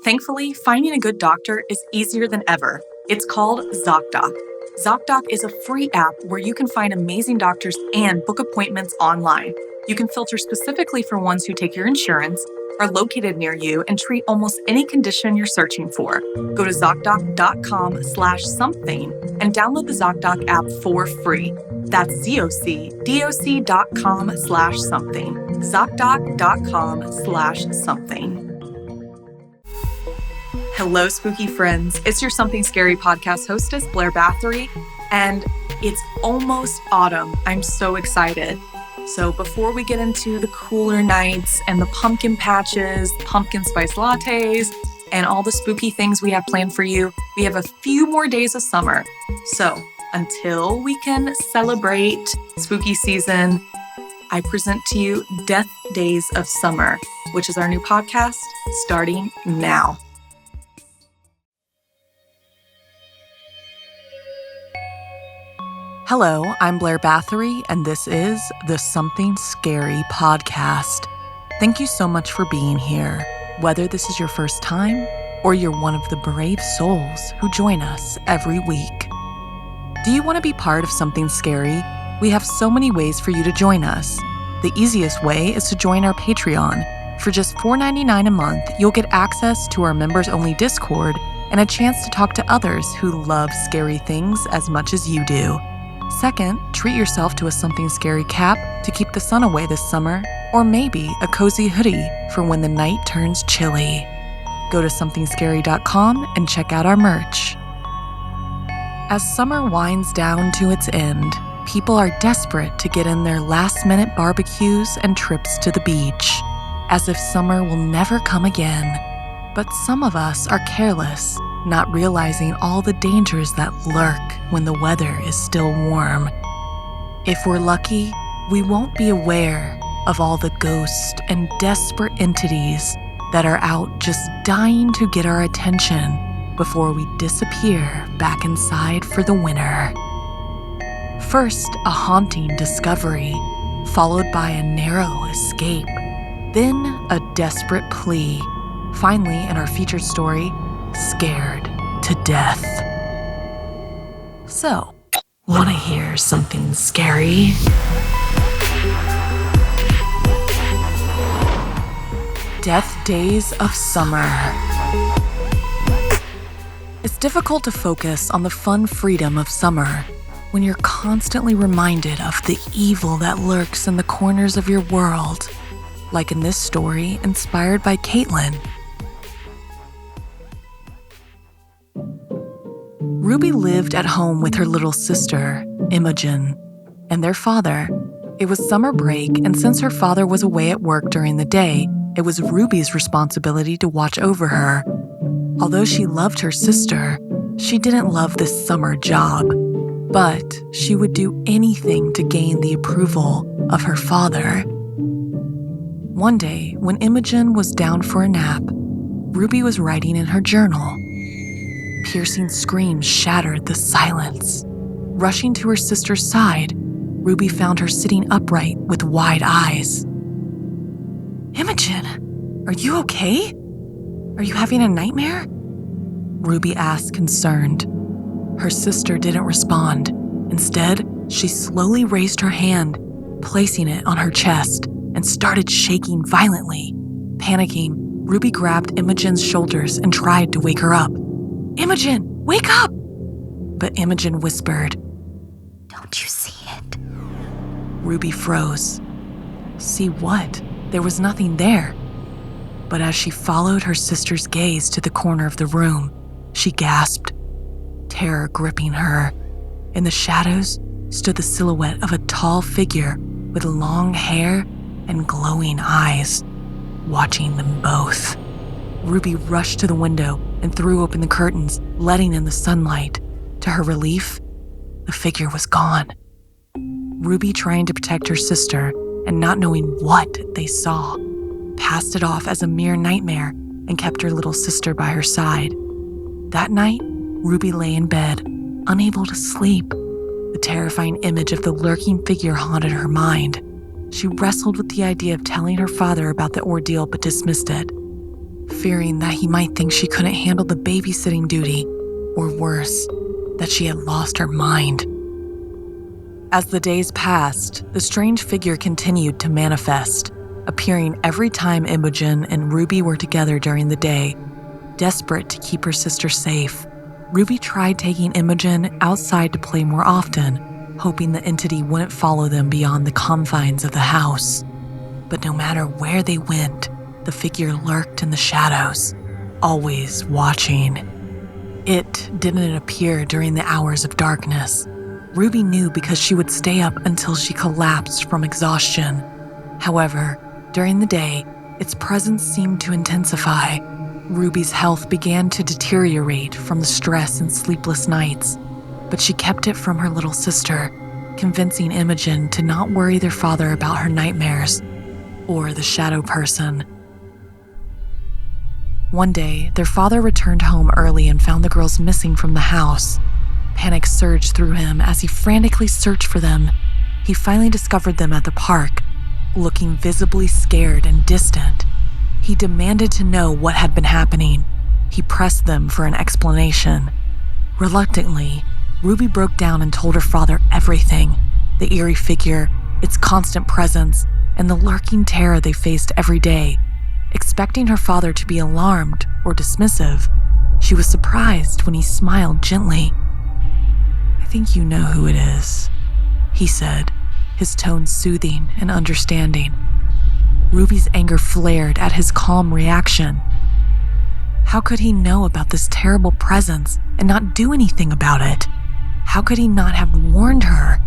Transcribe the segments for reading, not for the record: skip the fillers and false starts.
Thankfully, finding a good doctor is easier than ever. It's called ZocDoc. ZocDoc is a free app where you can find amazing doctors and book appointments online. You can filter specifically for ones who take your insurance, are located near you, and treat almost any condition you're searching for. Go to ZocDoc.com/something and download the ZocDoc app for free. That's ZocDoc.com/something. ZocDoc.com/something. Hello, spooky friends. It's your Something Scary podcast hostess, Blair Bathory, and it's almost autumn. I'm so excited. So before we get into the cooler nights and the pumpkin patches, pumpkin spice lattes, and all the spooky things we have planned for you, we have a few more days of summer. So until we can celebrate spooky season, I present to you Death Days of Summer, which is our new podcast starting now. Hello, I'm Blair Bathory, and this is the Something Scary podcast. Thank you so much for being here. Whether this is your first time or you're one of the brave souls who join us every week. Do you want to be part of Something Scary? We have so many ways for you to join us. The easiest way is to join our Patreon. For just $4.99 a month, you'll get access to our members-only Discord and a chance to talk to others who love scary things as much as you do. Second, treat yourself to a Something Scary cap to keep the sun away this summer, or maybe a cozy hoodie for when the night turns chilly. Go to somethingscary.com and check out our merch. As summer winds down to its end, people are desperate to get in their last-minute barbecues and trips to the beach, as if summer will never come again. But some of us are careless, not realizing all the dangers that lurk when the weather is still warm. If we're lucky, we won't be aware of all the ghosts and desperate entities that are out just dying to get our attention before we disappear back inside for the winter. First, a haunting discovery, followed by a narrow escape, then a desperate plea. Finally, in our featured story, scared to death. So, want to hear something scary? Death Days of Summer. It's difficult to focus on the fun freedom of summer when you're constantly reminded of the evil that lurks in the corners of your world, like in this story inspired by Caitlin. Ruby lived at home with her little sister, Imogen, and their father. It was summer break, and since her father was away at work during the day, it was Ruby's responsibility to watch over her. Although she loved her sister, she didn't love this summer job, but she would do anything to gain the approval of her father. One day, when Imogen was down for a nap, Ruby was writing in her journal. Piercing screams shattered the silence. Rushing to her sister's side, Ruby found her sitting upright with wide eyes. "Imogen, are you okay? Are you having a nightmare?" Ruby asked, concerned. Her sister didn't respond. Instead, she slowly raised her hand, placing it on her chest, and started shaking violently. Panicking, Ruby grabbed Imogen's shoulders and tried to wake her up. "Imogen, wake up!" But Imogen whispered, "Don't you see it?" Ruby froze. See what? There was nothing there. But as she followed her sister's gaze to the corner of the room, she gasped, terror gripping her. In the shadows stood the silhouette of a tall figure with long hair and glowing eyes, watching them both. Ruby rushed to the window and threw open the curtains, letting in the sunlight. To her relief, the figure was gone. Ruby, trying to protect her sister and not knowing what they saw, passed it off as a mere nightmare and kept her little sister by her side. That night, Ruby lay in bed, unable to sleep. The terrifying image of the lurking figure haunted her mind. She wrestled with the idea of telling her father about the ordeal but dismissed it. fearing that he might think she couldn't handle the babysitting duty, or worse, that she had lost her mind. As the days passed, the strange figure continued to manifest, appearing every time Imogen and Ruby were together during the day. Desperate to keep her sister safe, Ruby tried taking Imogen outside to play more often, hoping the entity wouldn't follow them beyond the confines of the house. But no matter where they went, the figure lurked in the shadows, always watching. It didn't appear during the hours of darkness. Ruby knew because she would stay up until she collapsed from exhaustion. However, during the day, its presence seemed to intensify. Ruby's health began to deteriorate from the stress and sleepless nights, but she kept it from her little sister, convincing Imogen to not worry their father about her nightmares or the shadow person. One day, their father returned home early and found the girls missing from the house. Panic surged through him as he frantically searched for them. He finally discovered them at the park, looking visibly scared and distant. He demanded to know what had been happening. He pressed them for an explanation. Reluctantly, Ruby broke down and told her father everything: the eerie figure, its constant presence, and the lurking terror they faced every day. Expecting her father to be alarmed or dismissive, she was surprised when he smiled gently. "I think you know who it is," he said, his tone soothing and understanding. Ruby's anger flared at his calm reaction. How could he know about this terrible presence and not do anything about it? How could he not have warned her?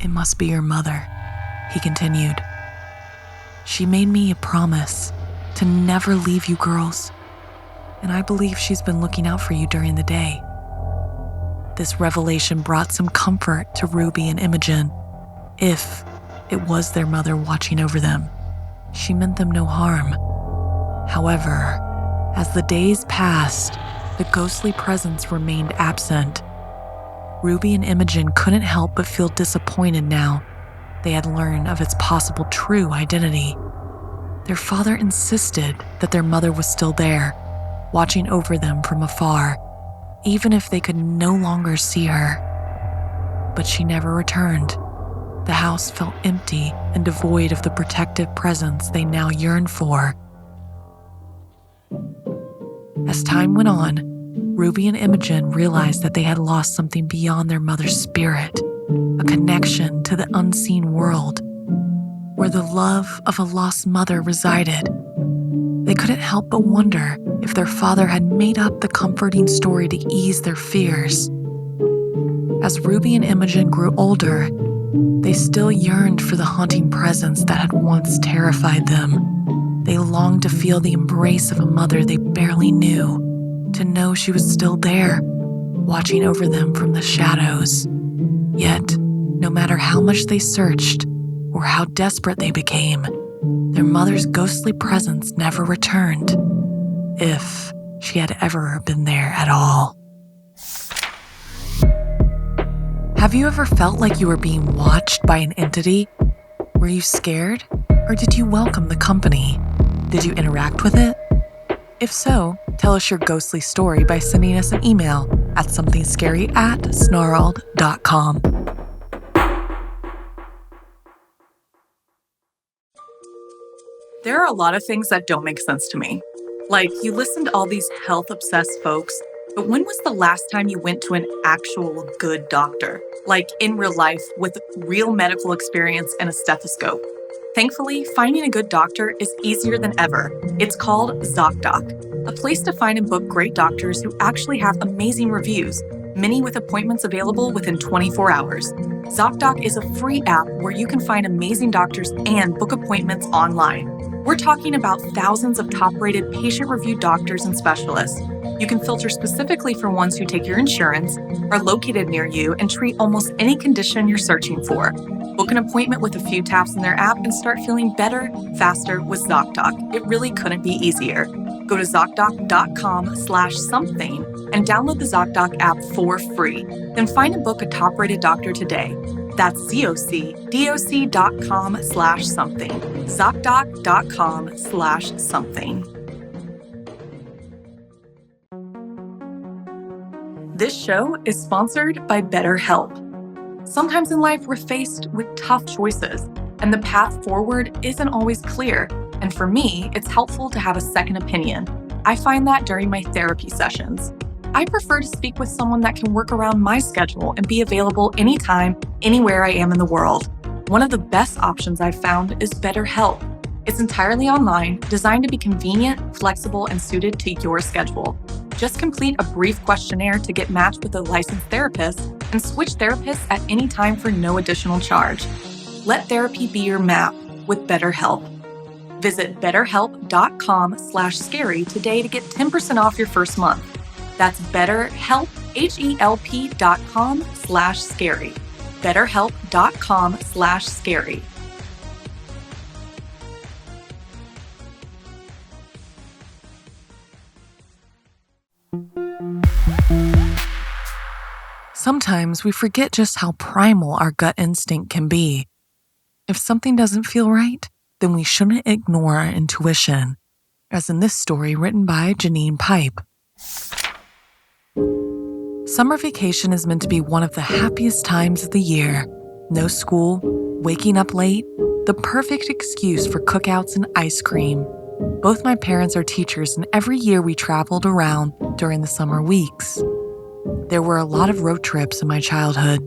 "It must be your mother," he continued. "She made me a promise to never leave you girls, and I believe she's been looking out for you during the day." This revelation brought some comfort to Ruby and Imogen. If it was their mother watching over them, she meant them no harm. However, as the days passed, the ghostly presence remained absent. Ruby and Imogen couldn't help but feel disappointed now they had learned of its possible true identity. Their father insisted that their mother was still there, watching over them from afar, even if they could no longer see her. But she never returned. The house felt empty and devoid of the protective presence they now yearned for. As time went on, Ruby and Imogen realized that they had lost something beyond their mother's spirit, a connection to the unseen world, where the love of a lost mother resided. They couldn't help but wonder if their father had made up the comforting story to ease their fears. As Ruby and Imogen grew older, they still yearned for the haunting presence that had once terrified them. They longed to feel the embrace of a mother they barely knew, to know she was still there, watching over them from the shadows. Yet, no matter how much they searched or how desperate they became, their mother's ghostly presence never returned, if she had ever been there at all. Have you ever felt like you were being watched by an entity? Were you scared, or did you welcome the company? Did you interact with it? If so, tell us your ghostly story by sending us an email at somethingscary@snarled.com. There are a lot of things that don't make sense to me. Like, you listen to all these health-obsessed folks, but when was the last time you went to an actual good doctor? Like, in real life, with real medical experience and a stethoscope. Thankfully, finding a good doctor is easier than ever. It's called ZocDoc, a place to find and book great doctors who actually have amazing reviews, many with appointments available within 24 hours. ZocDoc is a free app where you can find amazing doctors and book appointments online. We're talking about thousands of top-rated patient-reviewed doctors and specialists. You can filter specifically for ones who take your insurance, are located near you, and treat almost any condition you're searching for. Book an appointment with a few taps in their app and start feeling better, faster with ZocDoc. It really couldn't be easier. Go to ZocDoc.com/something and download the ZocDoc app for free. Then find and book a top-rated doctor today. That's ZocDoc.com/something. ZocDoc.com/something. This show is sponsored by BetterHelp. Sometimes in life, we're faced with tough choices, and the path forward isn't always clear. And for me, it's helpful to have a second opinion. I find that during my therapy sessions. I prefer to speak with someone that can work around my schedule and be available anytime, anywhere I am in the world. One of the best options I've found is BetterHelp. It's entirely online, designed to be convenient, flexible, and suited to your schedule. Just complete a brief questionnaire to get matched with a licensed therapist and switch therapists at any time for no additional charge. Let therapy be your map with BetterHelp. Visit betterhelp.com/scary today to get 10% off your first month. That's BetterHelp, HELP.com/scary. BetterHelp.com/scary. Sometimes we forget just how primal our gut instinct can be. If something doesn't feel right, then we shouldn't ignore our intuition, as in this story written by Janine Pipe. Summer vacation is meant to be one of the happiest times of the year. No school, waking up late, the perfect excuse for cookouts and ice cream. Both my parents are teachers, and every year we traveled around during the summer weeks. There were a lot of road trips in my childhood,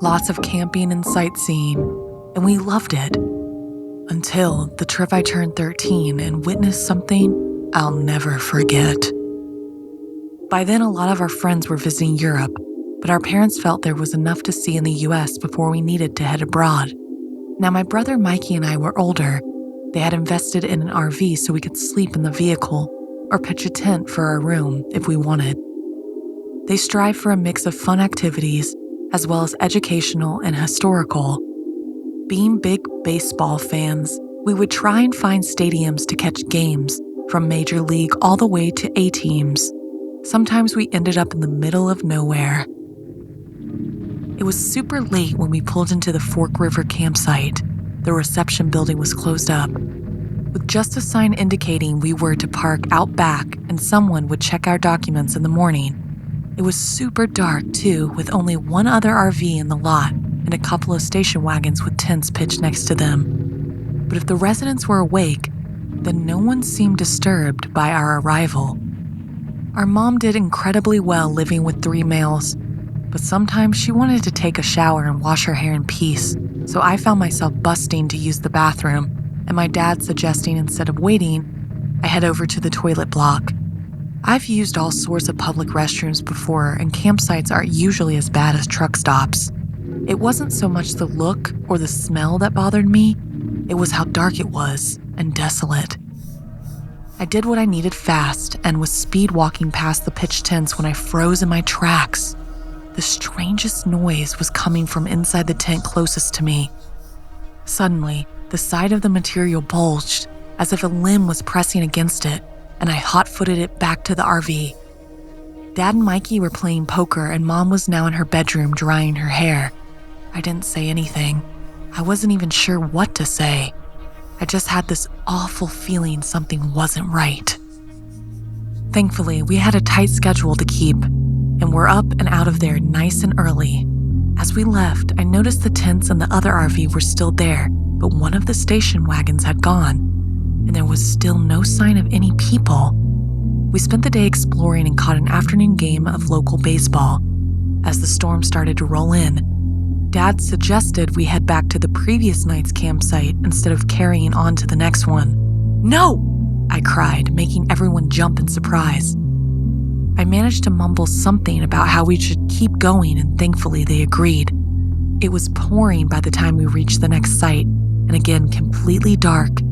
lots of camping and sightseeing, and we loved it. Until the trip I turned 13 and witnessed something I'll never forget. By then, a lot of our friends were visiting Europe, but our parents felt there was enough to see in the US before we needed to head abroad. Now, my brother Mikey and I were older. They had invested in an RV so we could sleep in the vehicle or pitch a tent for our room if we wanted. They strive for a mix of fun activities as well as educational and historical. Being big baseball fans, we would try and find stadiums to catch games from Major League all the way to A teams. Sometimes we ended up in the middle of nowhere. It was super late when we pulled into the Fork River campsite. The reception building was closed up, with just a sign indicating we were to park out back and someone would check our documents in the morning. It was super dark too, with only one other RV in the lot and a couple of station wagons with tents pitched next to them. But if the residents were awake, then no one seemed disturbed by our arrival. Our mom did incredibly well living with 3 males, but sometimes she wanted to take a shower and wash her hair in peace, so I found myself busting to use the bathroom, and my dad suggesting instead of waiting, I head over to the toilet block. I've used all sorts of public restrooms before, and campsites aren't usually as bad as truck stops. It wasn't so much the look or the smell that bothered me, it was how dark it was and desolate. I did what I needed fast and was speed walking past the pitched tents when I froze in my tracks. The strangest noise was coming from inside the tent closest to me. Suddenly, the side of the material bulged as if a limb was pressing against it, and I hot-footed it back to the RV. Dad and Mikey were playing poker, and Mom was now in her bedroom drying her hair. I didn't say anything. I wasn't even sure what to say. I just had this awful feeling something wasn't right. Thankfully, we had a tight schedule to keep, and we're up and out of there nice and early. As we left, I noticed the tents and the other RV were still there, but one of the station wagons had gone, and there was still no sign of any people. We spent the day exploring and caught an afternoon game of local baseball. As the storm started to roll in, Dad suggested we head back to the previous night's campsite instead of carrying on to the next one. "No!" I cried, making everyone jump in surprise. I managed to mumble something about how we should keep going, and thankfully they agreed. It was pouring by the time we reached the next site, and again completely dark.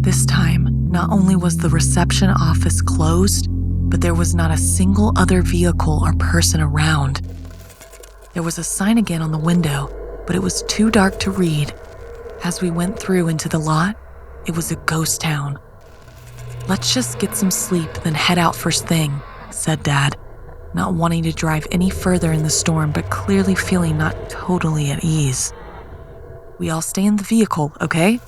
This time, not only was the reception office closed, but there was not a single other vehicle or person around. There was a sign again on the window, but it was too dark to read. As we went through into the lot, it was a ghost town. "Let's just get some sleep, then head out first thing," said Dad, not wanting to drive any further in the storm, but clearly feeling not totally at ease. "We all stay in the vehicle, okay?"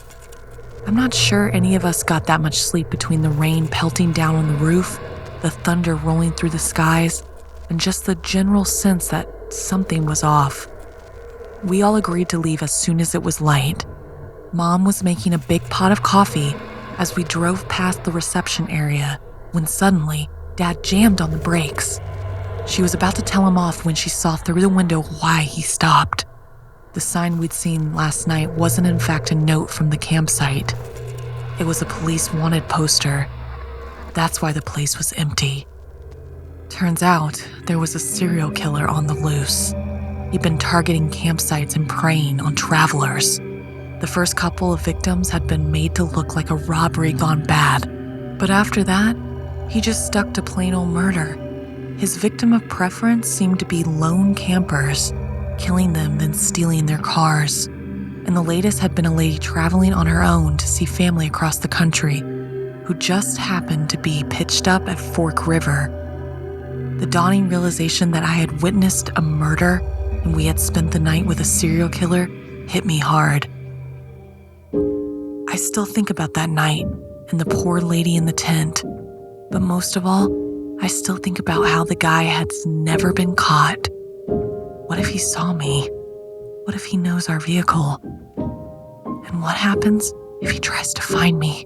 I'm not sure any of us got that much sleep between the rain pelting down on the roof, the thunder rolling through the skies, and just the general sense that something was off. We all agreed to leave as soon as it was light. Mom was making a big pot of coffee as we drove past the reception area when suddenly Dad jammed on the brakes. She was about to tell him off when she saw through the window why he stopped. The sign we'd seen last night wasn't in fact a note from the campsite. It was a police wanted poster. That's why the place was empty. Turns out there was a serial killer on the loose. He'd been targeting campsites and preying on travelers. The first couple of victims had been made to look like a robbery gone bad, but after that, he just stuck to plain old murder. His victim of preference seemed to be lone campers, killing them then stealing their cars. And the latest had been a lady traveling on her own to see family across the country, who just happened to be pitched up at Fork River. The dawning realization that I had witnessed a murder and we had spent the night with a serial killer hit me hard. I still think about that night and the poor lady in the tent, but most of all, I still think about how the guy had never been caught. What if he saw me? What if he knows our vehicle? And what happens if he tries to find me?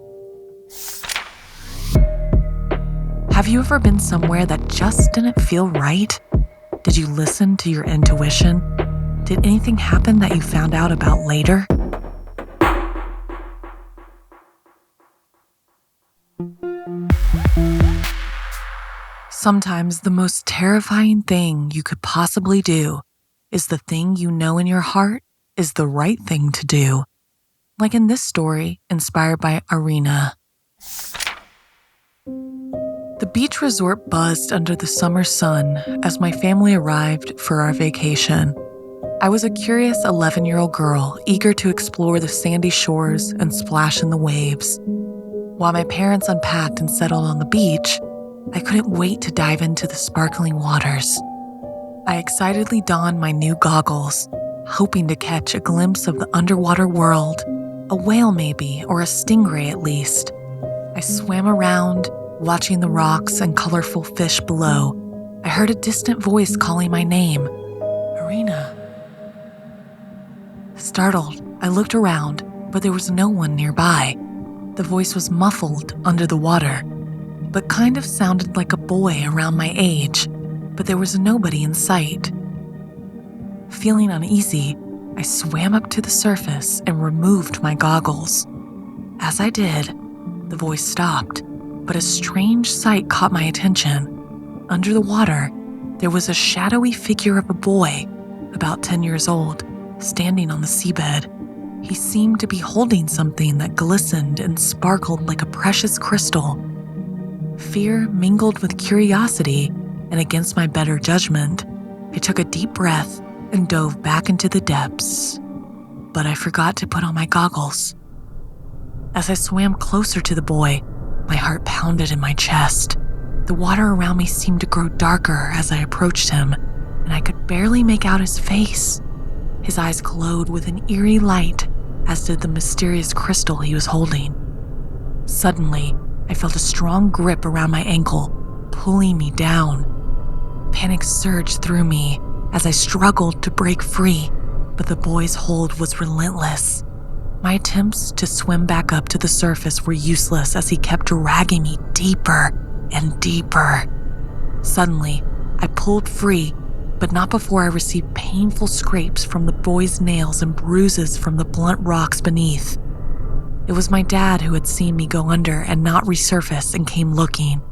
Have you ever been somewhere that just didn't feel right? Did you listen to your intuition? Did anything happen that you found out about later? Sometimes the most terrifying thing you could possibly do is the thing you know in your heart is the right thing to do. Like in this story, inspired by Arina. The beach resort buzzed under the summer sun as my family arrived for our vacation. I was a curious 11-year-old girl, eager to explore the sandy shores and splash in the waves. While my parents unpacked and settled on the beach, I couldn't wait to dive into the sparkling waters. I excitedly donned my new goggles, hoping to catch a glimpse of the underwater world, a whale maybe, or a stingray at least. I swam around, watching the rocks and colorful fish below. I heard a distant voice calling my name, Arina. Startled, I looked around, but there was no one nearby. The voice was muffled under the water, but kind of sounded like a boy around my age, but there was nobody in sight. Feeling uneasy, I swam up to the surface and removed my goggles. As I did, the voice stopped, but a strange sight caught my attention. Under the water, there was a shadowy figure of a boy, about 10 years old, standing on the seabed. He seemed to be holding something that glistened and sparkled like a precious crystal. Fear mingled with curiosity, and against my better judgment, I took a deep breath and dove back into the depths. But I forgot to put on my goggles. As I swam closer to the boy, my heart pounded in my chest. The water around me seemed to grow darker as I approached him, and I could barely make out his face. His eyes glowed with an eerie light, as did the mysterious crystal he was holding. Suddenly, I felt a strong grip around my ankle, pulling me down. Panic surged through me as I struggled to break free, but the boy's hold was relentless. My attempts to swim back up to the surface were useless as he kept dragging me deeper and deeper. Suddenly, I pulled free, but not before I received painful scrapes from the boy's nails and bruises from the blunt rocks beneath. It was my dad who had seen me go under and not resurface and came looking.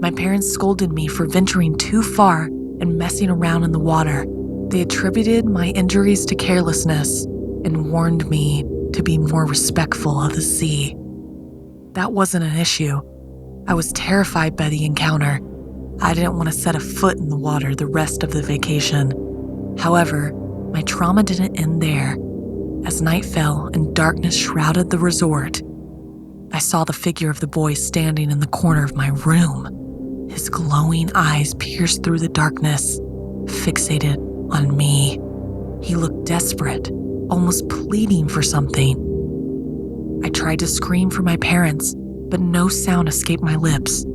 My parents scolded me for venturing too far and messing around in the water. They attributed my injuries to carelessness and warned me to be more respectful of the sea. That wasn't an issue. I was terrified by the encounter. I didn't want to set a foot in the water the rest of the vacation. However, my trauma didn't end there. As night fell and darkness shrouded the resort, I saw the figure of the boy standing in the corner of my room. His glowing eyes pierced through the darkness, fixated on me. He looked desperate, almost pleading for something. I tried to scream for my parents, but no sound escaped my lips.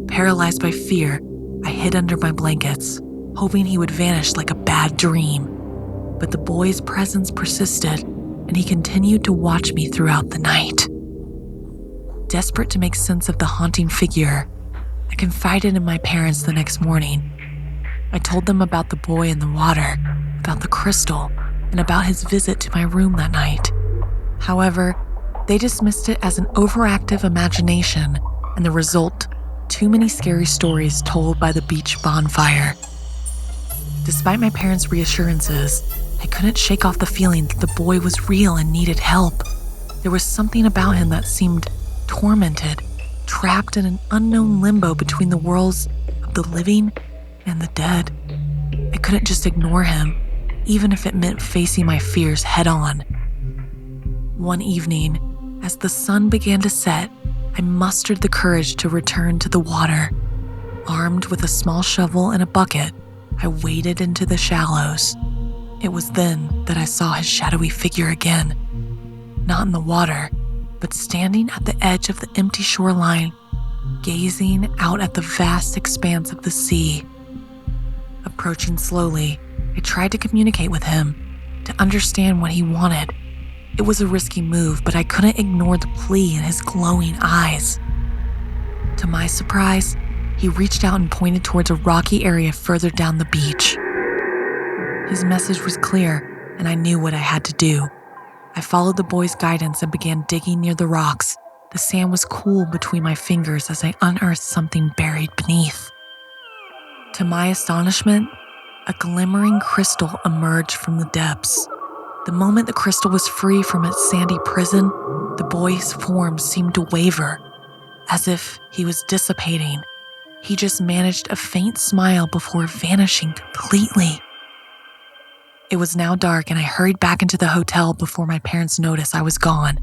Paralyzed by fear, I hid under my blankets, hoping he would vanish like a bad dream. But the boy's presence persisted, and he continued to watch me throughout the night. Desperate to make sense of the haunting figure, I confided in my parents the next morning. I told them about the boy in the water, about the crystal, and about his visit to my room that night. However, they dismissed it as an overactive imagination and the result, too many scary stories told by the beach bonfire. Despite my parents' reassurances, I couldn't shake off the feeling that the boy was real and needed help. There was something about him that seemed tormented, trapped in an unknown limbo between the worlds of the living and the dead. I couldn't just ignore him, even if it meant facing my fears head on. One evening, as the sun began to set, I mustered the courage to return to the water. Armed with a small shovel and a bucket, I waded into the shallows. It was then that I saw his shadowy figure again, not in the water, but standing at the edge of the empty shoreline, gazing out at the vast expanse of the sea. Approaching slowly, I tried to communicate with him, to understand what he wanted. It was a risky move, but I couldn't ignore the plea in his glowing eyes. To my surprise, he reached out and pointed towards a rocky area further down the beach. His message was clear, and I knew what I had to do. I followed the boy's guidance and began digging near the rocks. The sand was cool between my fingers as I unearthed something buried beneath. To my astonishment, a glimmering crystal emerged from the depths. The moment the crystal was free from its sandy prison, the boy's form seemed to waver, as if he was dissipating. He just managed a faint smile before vanishing completely. It was now dark, and I hurried back into the hotel before my parents noticed I was gone.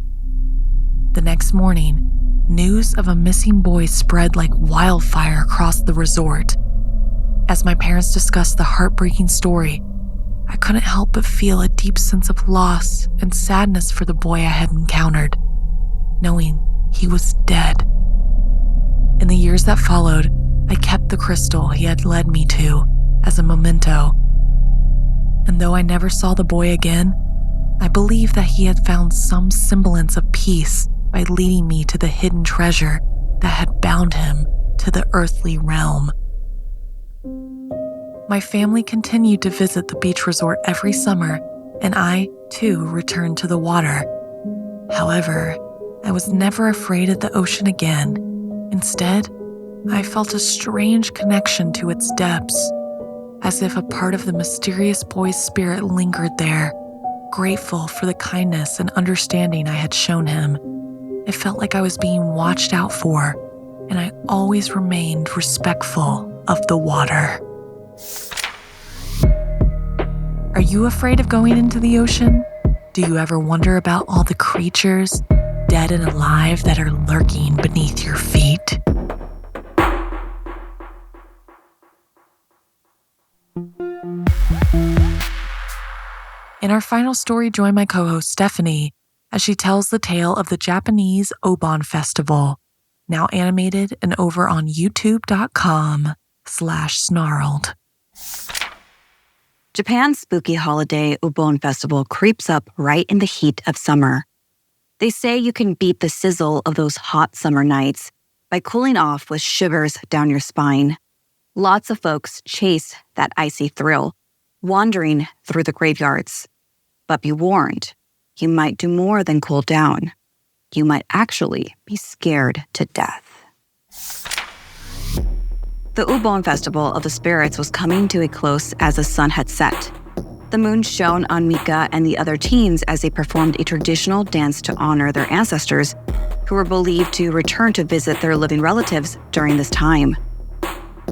The next morning, news of a missing boy spread like wildfire across the resort. As my parents discussed the heartbreaking story, I couldn't help but feel a deep sense of loss and sadness for the boy I had encountered, knowing he was dead. In the years that followed, I kept the crystal he had led me to as a memento. And though I never saw the boy again, I believe that he had found some semblance of peace by leading me to the hidden treasure that had bound him to the earthly realm. My family continued to visit the beach resort every summer, and I, too, returned to the water. However, I was never afraid of the ocean again. Instead, I felt a strange connection to its depths, as if a part of the mysterious boy's spirit lingered there, grateful for the kindness and understanding I had shown him. It felt like I was being watched out for, and I always remained respectful of the water. Are you afraid of going into the ocean? Do you ever wonder about all the creatures, dead and alive, that are lurking beneath your feet? In our final story, join my co-host Stephanie as she tells the tale of the Japanese Obon Festival, now animated and over on youtube.com/snarled. Japan's spooky holiday Obon Festival creeps up right in the heat of summer. They say you can beat the sizzle of those hot summer nights by cooling off with shivers down your spine. Lots of folks chase that icy thrill, wandering through the graveyards. But be warned, you might do more than cool down. You might actually be scared to death. The Obon Festival of the Spirits was coming to a close as the sun had set. The moon shone on Mika and the other teens as they performed a traditional dance to honor their ancestors, who were believed to return to visit their living relatives during this time.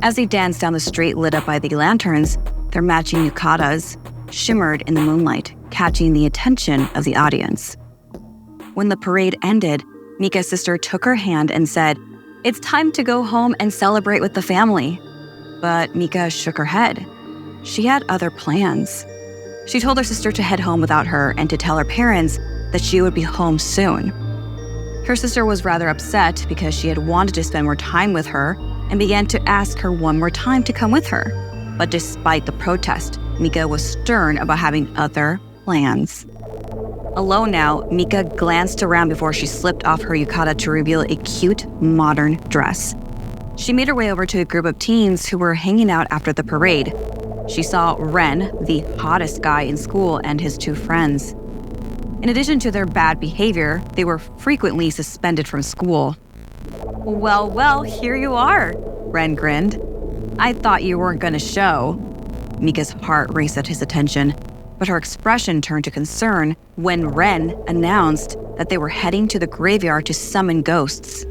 As they danced down the street lit up by the lanterns, their matching yukatas shimmered in the moonlight, catching the attention of the audience. When the parade ended, Mika's sister took her hand and said, "It's time to go home and celebrate with the family." But Mika shook her head. She had other plans. She told her sister to head home without her and to tell her parents that she would be home soon. Her sister was rather upset because she had wanted to spend more time with her, and began to ask her one more time to come with her. But despite the protest, Mika was stern about having other plans. Alone now, Mika glanced around before she slipped off her yukata to reveal a cute, modern dress. She made her way over to a group of teens who were hanging out after the parade. She saw Ren, the hottest guy in school, and his two friends. In addition to their bad behavior, they were frequently suspended from school. Well, here you are, Ren grinned. I thought you weren't gonna show. Mika's heart raced at his attention, but her expression turned to concern when Ren announced that they were heading to the graveyard to summon ghosts.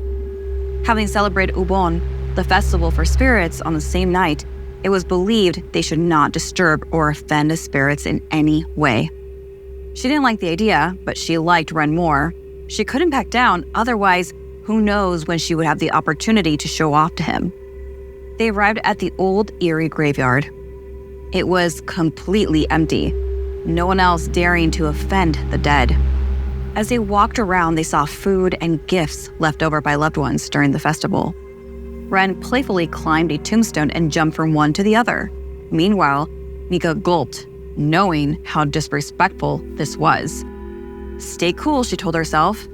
Having celebrated Ubon, the festival for spirits, on the same night, it was believed they should not disturb or offend the spirits in any way. She didn't like the idea, but she liked Ren more. She couldn't back down, otherwise, who knows when she would have the opportunity to show off to him. They arrived at the old, eerie graveyard. It was completely empty, no one else daring to offend the dead. As they walked around, they saw food and gifts left over by loved ones during the festival. Ren playfully climbed a tombstone and jumped from one to the other. Meanwhile, Mika gulped, knowing how disrespectful this was. Stay cool, she told herself.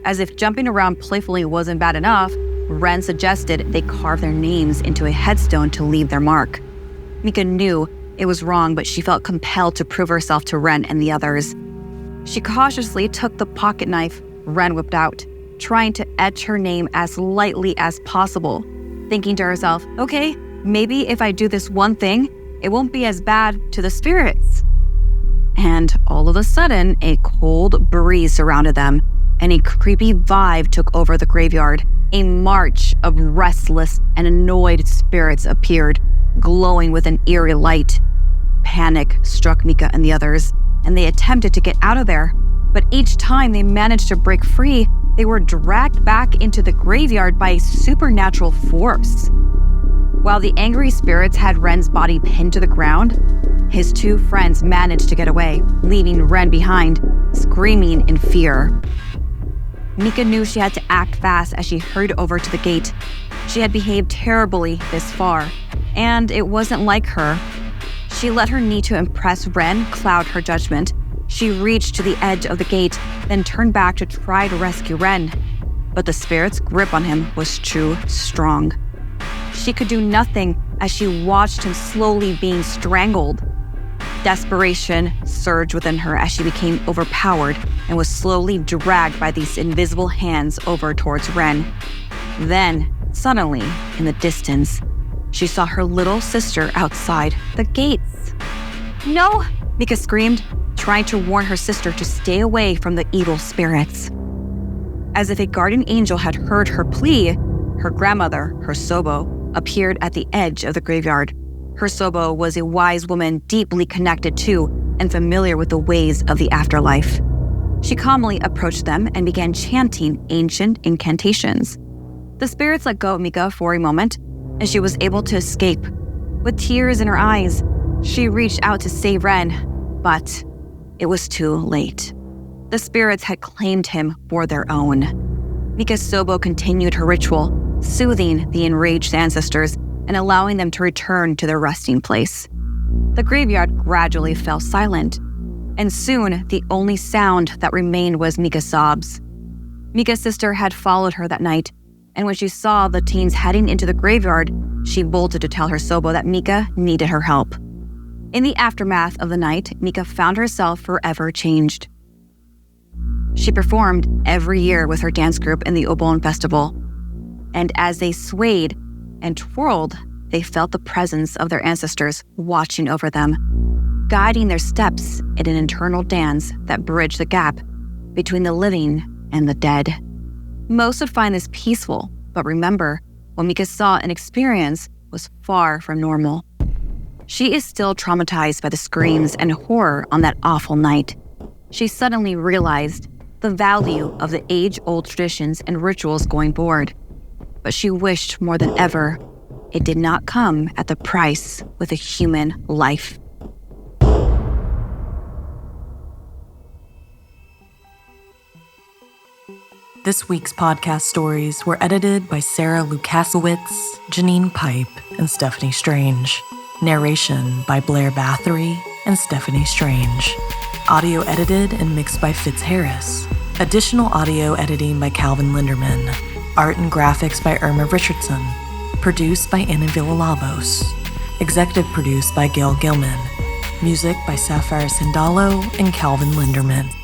As if jumping around playfully wasn't bad enough, Ren suggested they carve their names into a headstone to leave their mark. Mika knew it was wrong, but she felt compelled to prove herself to Ren and the others. She cautiously took the pocket knife Ren whipped out, trying to etch her name as lightly as possible, thinking to herself, okay, maybe if I do this one thing, it won't be as bad to the spirits. And all of a sudden, a cold breeze surrounded them, and a creepy vibe took over the graveyard. A march of restless and annoyed spirits appeared, glowing with an eerie light. Panic struck Mika and the others, and they attempted to get out of there. But each time they managed to break free, they were dragged back into the graveyard by a supernatural force. While the angry spirits had Ren's body pinned to the ground, his two friends managed to get away, leaving Ren behind, screaming in fear. Mika knew she had to act fast as she hurried over to the gate. She had behaved terribly this far, and it wasn't like her. She let her need to impress Ren cloud her judgment. She reached to the edge of the gate, then turned back to try to rescue Ren. But the spirit's grip on him was too strong. She could do nothing as she watched him slowly being strangled. Desperation surged within her as she became overpowered and was slowly dragged by these invisible hands over towards Ren. Then, suddenly, in the distance, she saw her little sister outside the gates. No! Mika screamed, trying to warn her sister to stay away from the evil spirits. As if a guardian angel had heard her plea, her grandmother, her Sobo, appeared at the edge of the graveyard. Her Sobo was a wise woman deeply connected to and familiar with the ways of the afterlife. She calmly approached them and began chanting ancient incantations. The spirits let go of Mika for a moment, and she was able to escape. With tears in her eyes, she reached out to save Ren, but it was too late. The spirits had claimed him for their own. Mika's Sobo continued her ritual, soothing the enraged ancestors and allowing them to return to their resting place. The graveyard gradually fell silent, and soon the only sound that remained was Mika's sobs. Mika's sister had followed her that night, and when she saw the teens heading into the graveyard, she bolted to tell her Sobo that Mika needed her help. In the aftermath of the night, Mika found herself forever changed. She performed every year with her dance group in the Obon festival, and as they swayed and twirled, they felt the presence of their ancestors watching over them, guiding their steps in an internal dance that bridged the gap between the living and the dead. Most would find this peaceful, but remember, what Mika saw and experienced was far from normal. She is still traumatized by the screams and horror on that awful night. She suddenly realized the value of the age-old traditions and rituals going forward. But she wished more than ever it did not come at the price with a human life. This week's podcast stories were edited by Sara Lukasiewicz, Janine Pipe, and Stephanie Strange. Narration by Blair Bathory and Stephanie Strange. Audio edited and mixed by Fitz Harris. Additional audio editing by Calvin Linderman. Art and graphics by Irma Richardson. Produced by Anna Villalobos. Executive produced by Gail Gilman. Music by Sapphire Sindalo and Calvin Linderman.